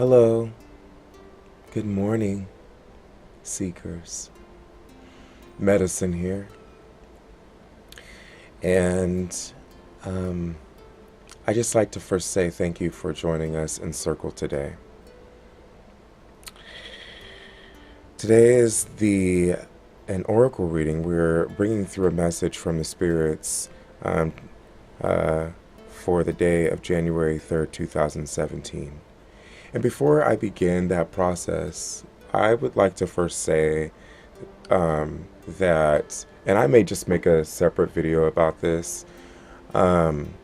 Hello, good morning, seekers. Medicine here. And um, I just like to first say thank you for joining us in Circle today. Today is an oracle reading. We're bringing through a message from the spirits um, uh, for the day of January 3rd, 2017. And before I begin that process, I would like to first say that, and I may just make a separate video about this. Um,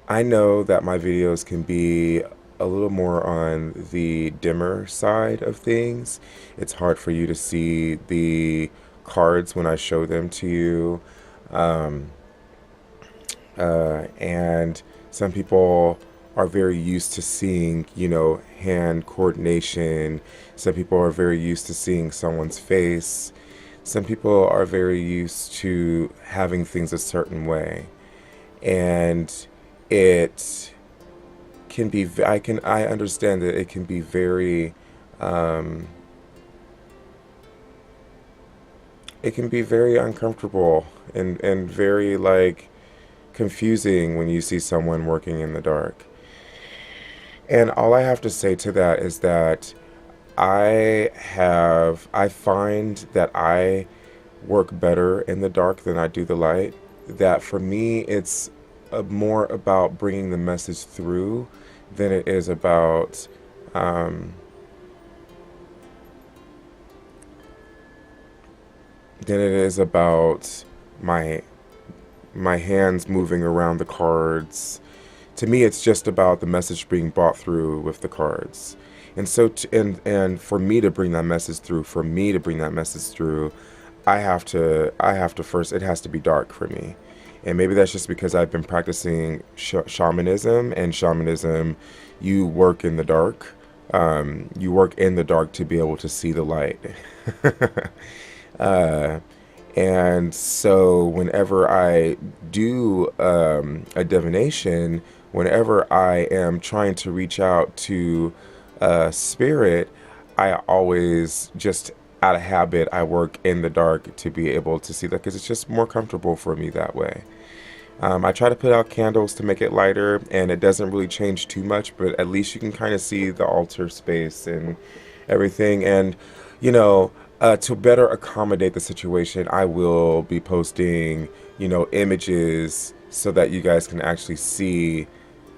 I know that my videos can be a little more on the dimmer side of things. It's hard for you to see the cards when I show them to you. Um, and some people are very used to seeing, hand coordination. Some people are very used to seeing someone's face. Some people are very used to having things a certain way. And it can be, I understand that it can be um, very uncomfortable and very like confusing when you see someone working in the dark. And all I have to say to that is that I find that I work better in the dark than I do the light. That for me, it's more about bringing the message through than it is about um, my hands moving around the cards. To me, it's just about the message being brought through with the cards. And so, and for me to bring that message through, I have to first, it has to be dark for me. And maybe that's just because I've been practicing shamanism, and shamanism, you work in the dark. You work in the dark to be able to see the light. uh, and so whenever I do a divination, whenever I am trying to reach out to spirit, I always just out of habit, I work in the dark to be able to see that because it's just more comfortable for me that way. I try to put out candles to make it lighter, and it doesn't really change too much, but at least you can kind of see the altar space and everything. And, to better accommodate the situation, I will be posting, images so that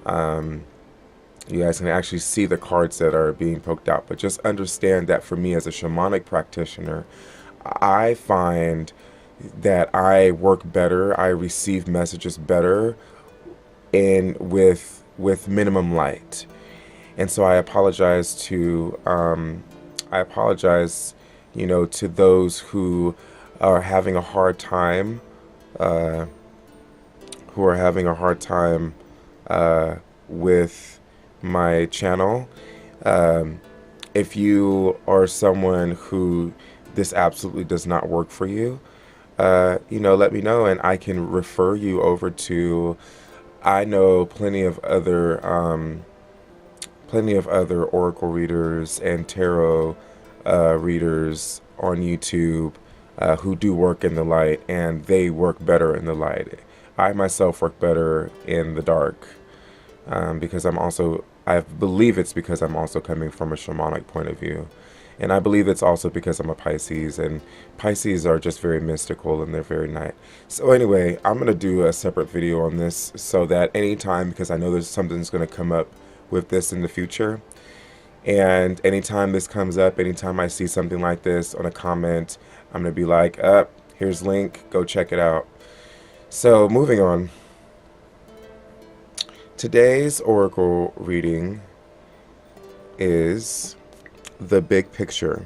um, you guys can actually see the cards that are being poked out. But just understand that for me as a shamanic practitioner, I find that I work better, I receive messages better in with minimum light. And so I apologize, to those who are having a hard time, uh, with my channel. Um, if you are someone who this absolutely does not work for you, let me know and I can refer you over to. I know plenty of other oracle readers and tarot readers on YouTube who do work in the light, and they work better in the light. I myself work better in the dark because I believe it's because I'm also coming from a shamanic point of view. And I believe it's also because I'm a Pisces, and Pisces are just very mystical and they're very night. So anyway, I'm going to do a separate video on this so that anytime, because I know there's something's going to come up with this in the future. And anytime this comes up, anytime I see something like this on a comment, I'm going to be like, here's link, go check it out. So moving on. Today's oracle reading is the big picture.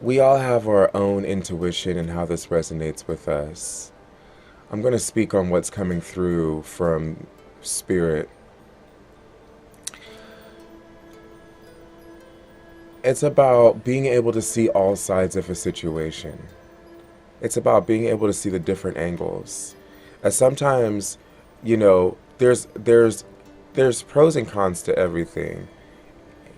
We all have our own intuition and how this resonates with us. I'm going to speak on what's coming through from spirit. It's about being able to see all sides of a situation. It's about being able to see the different angles. Sometimes, there's pros and cons to everything.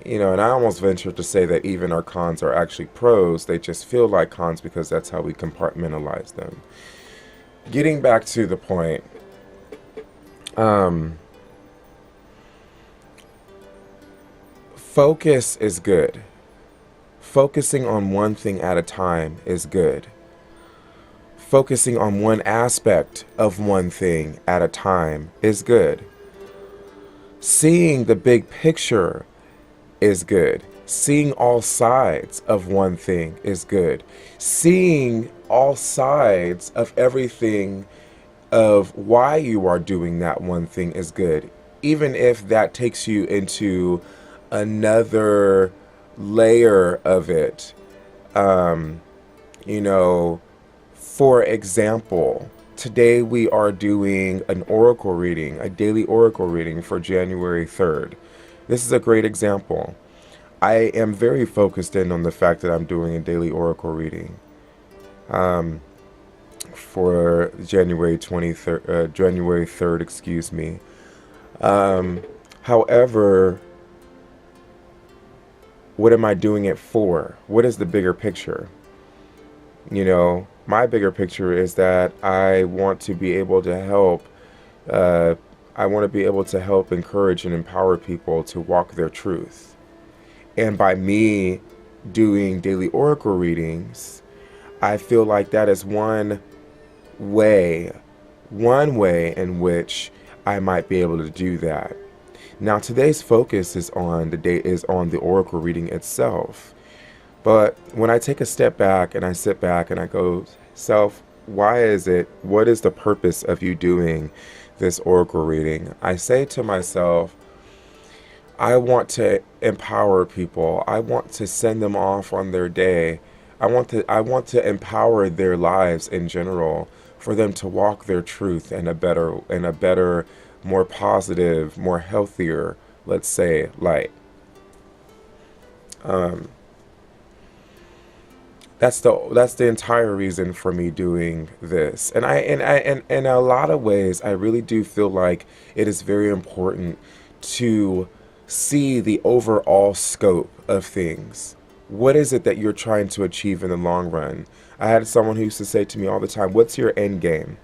And I almost venture to say that even our cons are actually pros. They just feel like cons because that's how we compartmentalize them. Getting back to the point, um, focus is good. Focusing on one thing at a time is good. Focusing on one aspect of one thing at a time is good. Seeing the big picture is good. Seeing all sides of one thing is good. Seeing all sides of everything of why you are doing that one thing is good. Even if that takes you into another layer of it. Um, you know, for example, today we are doing an oracle reading, a daily oracle reading for January 3rd. This is a great example. I am very focused in on the fact that I'm doing a daily oracle reading for January 3rd, excuse me. However, what am I doing it for? What is the bigger picture? My bigger picture is that I want to be able to help. I want to be able to help encourage and empower people to walk their truth. And by me doing daily oracle readings, I feel like that is way, one way in which I might be able to do that. Now, today's focus is on the oracle reading itself. But when I take a step back and I sit back and I go, self, what is the purpose of you doing this oracle reading? I say to myself, I want to empower people. I want to send them off on their day. I want to empower their lives in general, for them to walk their truth in a better, more positive, more healthier, let's say, light. Um, that's the entire reason for me doing this. And in a lot of ways, I really do feel like it is very important to see the overall scope of things. What is it that you're trying to achieve in the long run? I had someone who used to say to me all the time, what's your end game?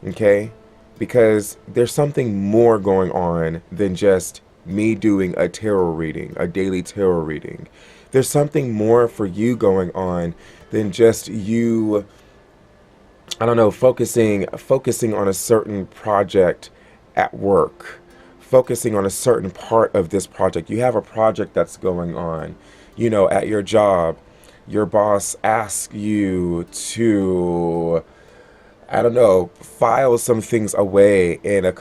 Okay? Because there's something more going on than just me doing a tarot reading, a daily tarot reading. There's something more for you going on than just you, I don't know, focusing on a certain project at work, focusing on a certain part of this project. You have a project that's going on, at your job. Your boss asks you to, I don't know, file some things away in a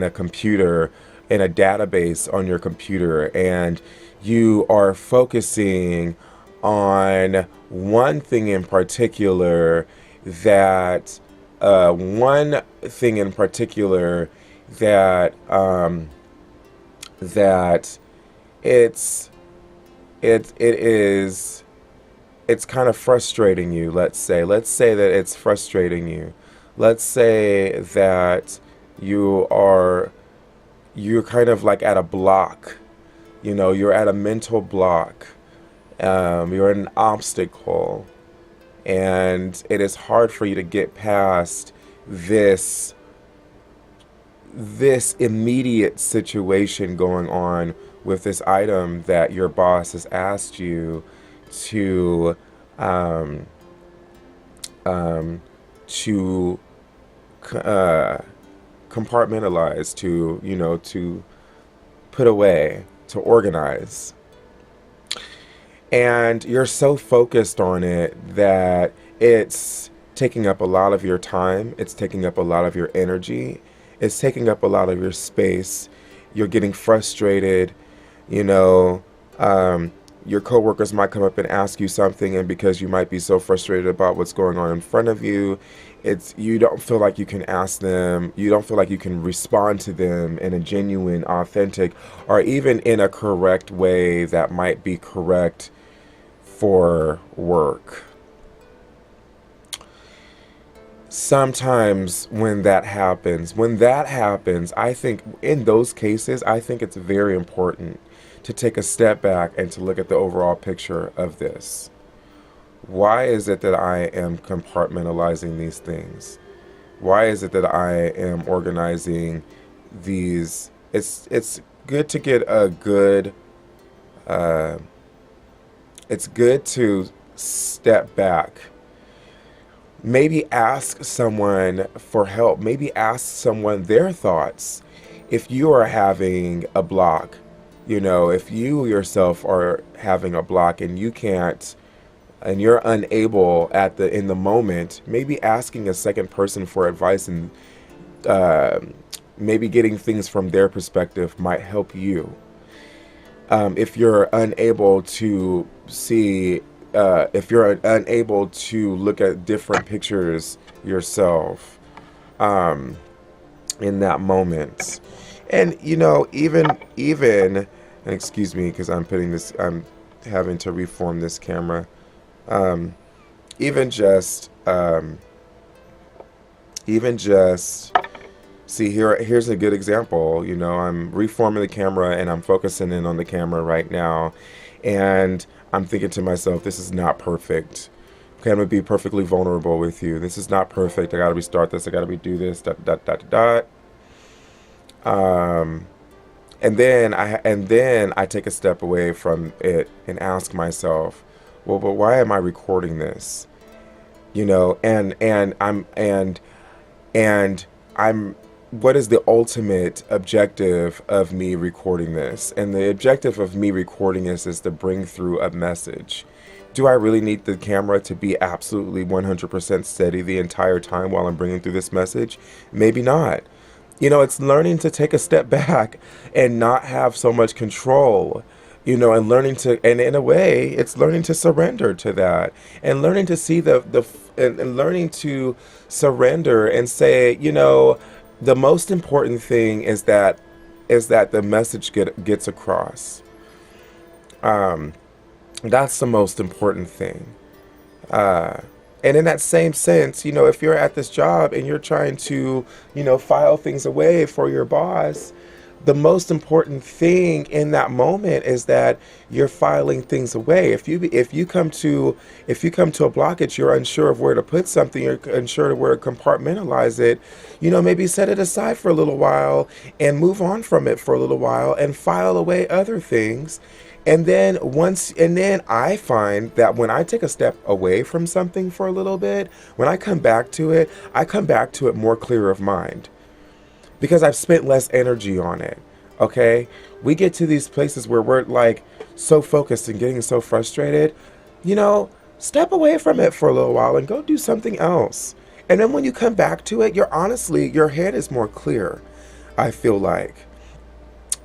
computer, in a database on your computer, and you are focusing on one thing in particular that that it's kind of frustrating you. Let's say that it's frustrating you. Let's say that you're kind of like at a block. You're at a mental block. You're at an obstacle, and it is hard for you to get past this immediate situation going on with this item that your boss has asked you to to compartmentalize, to put away, to organize. And you're so focused on it that it's taking up a lot of your time, it's taking up a lot of your energy, it's taking up a lot of your space. You're getting frustrated, you know, um, Your coworkers might come up and ask you something, and because you might be so frustrated about what's going on in front of you, you don't feel like you can ask them, you don't feel like you can respond to them in a genuine, authentic, or even in a correct way that might be correct for work. Sometimes when that happens, I think in those cases, I think it's very important to take a step back and to look at the overall picture of this. Why is it that I am compartmentalizing these things? Why is it that I am organizing these? It's good to get a good, uh, it's good to step back. Maybe ask someone for help. Maybe ask someone their thoughts. If you are having a block, if you yourself are having a block and you can't, and you're unable in the moment, maybe asking a second person for advice and uh, maybe getting things from their perspective might help you. If you're unable to see, if you're unable to look at different pictures yourself in that moment. And even and excuse me because I'm having to reform this camera. Um, even just even just see here's a good example. I'm reforming the camera and I'm focusing in on the camera right now, and I'm thinking to myself, this is not perfect. Okay, I'm gonna be perfectly vulnerable with you. This is not perfect. I gotta restart this. I gotta redo this. Dot dot dot dot. Um, and then I take a step away from it and ask myself, well, but why am I recording this? And I'm what is the ultimate objective of me recording this? And the objective of me recording this is to bring through a message. Do I really need the camera to be absolutely 100% steady the entire time while I'm bringing through this message? Maybe not. It's learning to take a step back and not have so much control, and and in a way, it's learning to surrender to that and learning to see and learning to surrender and say, the most important thing is that the message gets across. Um, that's the most important thing. Uh, and in that same sense, if you're at this job and you're trying to, file things away for your boss, the most important thing in that moment is that you're filing things away. If you come to a blockage, you're unsure of where to put something, you're unsure of where to compartmentalize it, maybe set it aside for a little while and move on from it for a little while and file away other things. And then I find that when I take a step away from something for a little bit, when I come back to it, I come back to it more clear of mind because I've spent less energy on it. Okay? We get to these places where we're like so focused and getting so frustrated. Step away from it for a little while and go do something else. And then when you come back to it, your head is more clear, I feel like.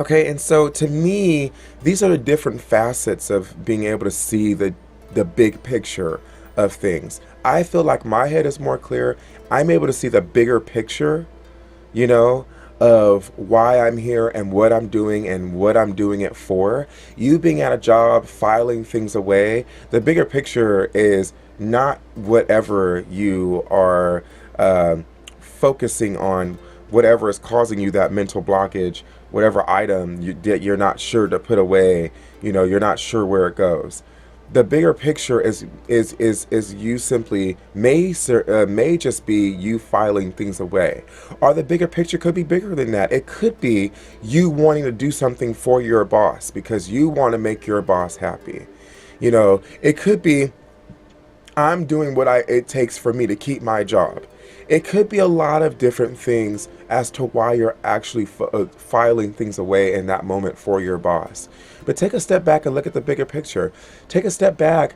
Okay, and so to me, these are the different facets of being able to see the big picture of things. I feel like my head is more clear. I'm able to see the bigger picture, you know, of why I'm here and what I'm doing it for. You being at a job, filing things away, the bigger picture is not whatever you are focusing on, whatever is causing you that mental blockage, whatever item that you're not sure to put away, you're not sure where it goes. The bigger picture is you simply may just be you filing things away, or the bigger picture could be bigger than that. It could be you wanting to do something for your boss because you want to make your boss happy. It could be I'm doing what it takes for me to keep my job. It could be a lot of different things as to why you're actually filing things away in that moment for your boss. But take a step back and look at the bigger picture. Take a step back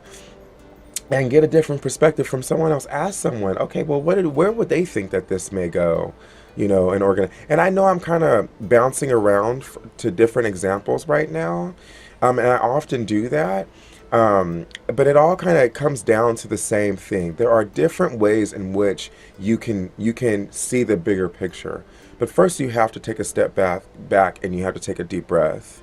and get a different perspective from someone else. Ask someone, okay, well, where would they think that this may go? And I know I'm kind of bouncing around to different examples right now. And I often do that. But it all kind of comes down to the same thing. There are different ways in which you can see the bigger picture. But first, you have to take a step back, and you have to take a deep breath.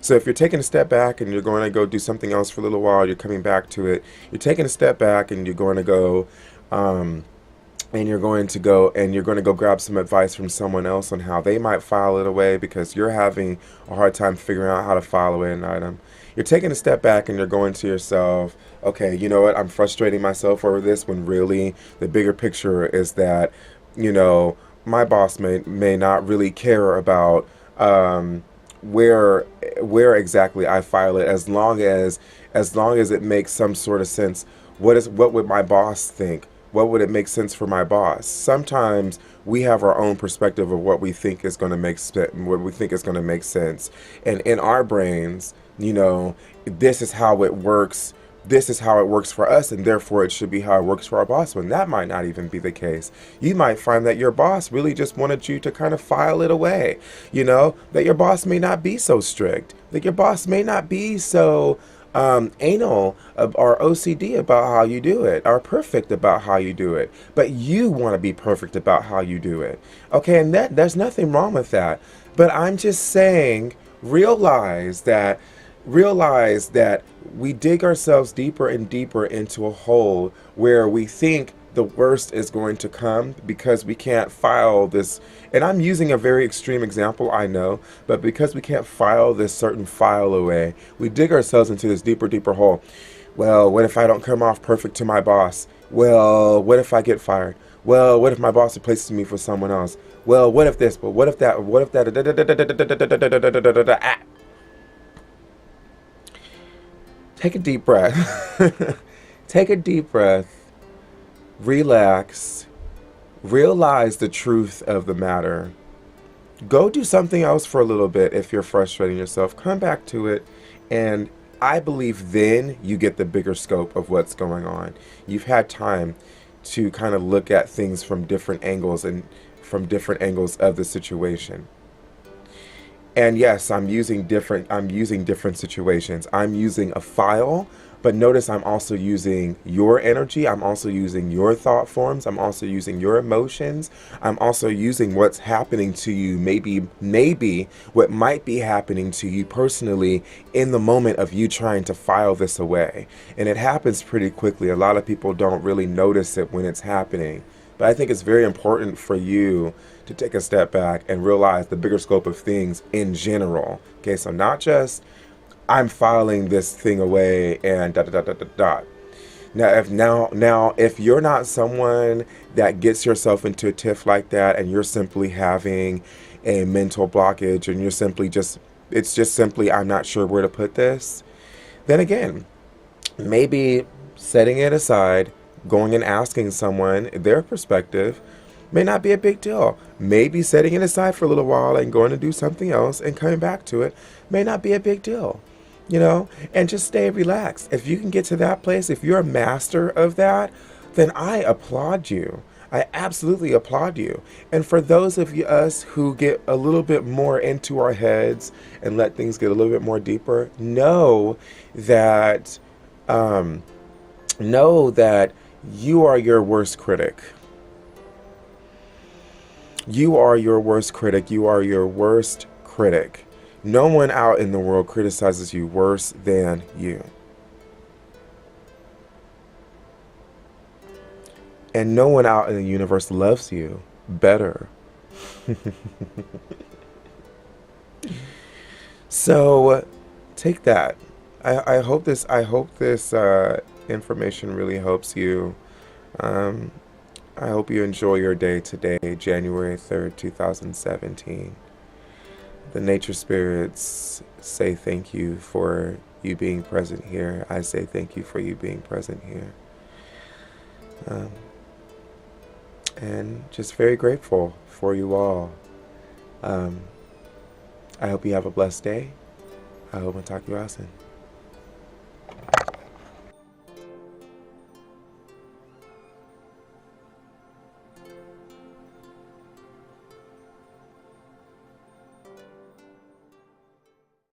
So if you're taking a step back and you're going to go do something else for a little while, you're coming back to it. You're taking a step back and you're going to go. And you're going to go grab some advice from someone else on how they might file it away because you're having a hard time figuring out how to file away an item. You're taking a step back and you're going to yourself, okay, you know what, I'm frustrating myself over this when really the bigger picture is that, you know, my boss may not really care about where exactly I file it, as long as it makes some sort of sense. What would my boss think? What would it make sense for my boss? Sometimes we have our own perspective of what we think is going to make sense, and in our brains, you know, this is how it works. This is how it works for us, and therefore it should be how it works for our boss. When that might not even be the case, you might find that your boss really just wanted you to kind of file it away. You know, that your boss may not be so strict. That your boss may not be so anal or OCD about how you do it, or perfect about how you do it, but you want to be perfect about how you do it. Okay, and there's nothing wrong with that. But I'm just saying, realize that we dig ourselves deeper and deeper into a hole where we think the worst is going to come because we can't file this. And I'm using a very extreme example, I know, but because we can't file this certain file away, we dig ourselves into this deeper, deeper hole. Well, what if I don't come off perfect to my boss? Well, what if I get fired? Well, what if my boss replaces me for someone else? Well, what if this? But what if that? What if that? Take a deep breath. Take a deep breath. Relax. Realize the truth of the matter. Go do something else for a little bit if you're frustrating yourself. Come back to it. And I believe then you get the bigger scope of what's going on. You've had time to kind of look at things from different angles and from different angles of the situation. And yes, I'm using different situations. I'm using a file, but notice I'm also using your energy. I'm also using your thought forms. I'm also using your emotions. I'm also using what's happening to you, maybe what might be happening to you personally in the moment of you trying to file this away. And it happens pretty quickly. A lot of people don't really notice it when it's happening. But I think it's very important for you to take a step back and realize the bigger scope of things in general. Okay, so not just I'm filing this thing away and dot dot dot dot dot. Now if you're not someone that gets yourself into a tiff like that, and you're simply having a mental blockage, and it's just simply I'm not sure where to put this, then again, maybe setting it aside, going and asking someone their perspective may not be a big deal. Maybe setting it aside for a little while and going to do something else and coming back to it may not be a big deal. You know, and just stay relaxed. If you can get to that place, if you're a master of that, then I applaud you. I absolutely applaud you. And for those of us who get a little bit more into our heads and let things get a little bit more deeper, that know that you are your worst critic. You are your worst critic. You are your worst critic. No one out in the world criticizes you worse than you. And no one out in the universe loves you better. So take that. I hope this information really helps you. I hope you enjoy your day today, January 3rd, 2017. The nature spirits say thank you for you being present here. I say thank you for you being present here. And just very grateful for you all. I hope you have a blessed day. I hope I'll talk to you soon.